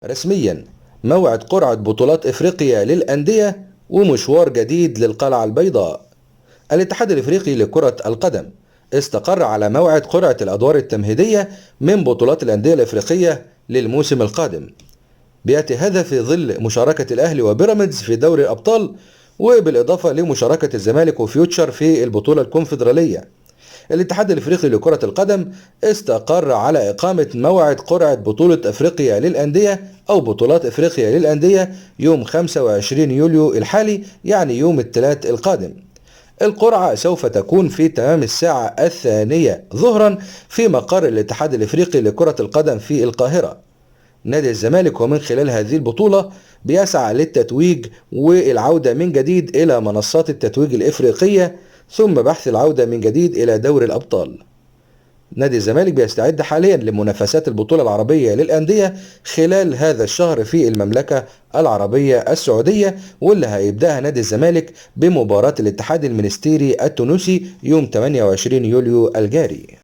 رسميا موعد قرعة بطولات إفريقيا للأندية ومشوار جديد للقلعة البيضاء. الاتحاد الإفريقي لكرة القدم استقر على موعد قرعة الأدوار التمهيدية من بطولات الأندية الإفريقية للموسم القادم. بيأتي هذا في ظل مشاركة الأهلي وبيراميدز في دوري الأبطال، وبالإضافة لمشاركة الزمالك وفيوتشر في البطولة الكونفدرالية. الاتحاد الافريقي لكرة القدم استقر على اقامة موعد قرعة بطولة افريقيا للاندية او بطولات افريقيا للاندية يوم 25 يوليو الحالي، يعني يوم الثلاث القادم. القرعة سوف تكون في تمام الساعة 2 ظهرا في مقر الاتحاد الافريقي لكرة القدم في القاهرة. نادي الزمالك ومن خلال هذه البطولة بيسعى للتتويج والعودة من جديد إلى منصات التتويج الإفريقية، ثم بحث العودة من جديد إلى دوري الأبطال. نادي الزمالك بيستعد حاليا لمنافسات البطولة العربية للأندية خلال هذا الشهر في المملكة العربية السعودية، واللي هيبدأها نادي الزمالك بمباراة الاتحاد المنستيري التونسي يوم 28 يوليو الجاري.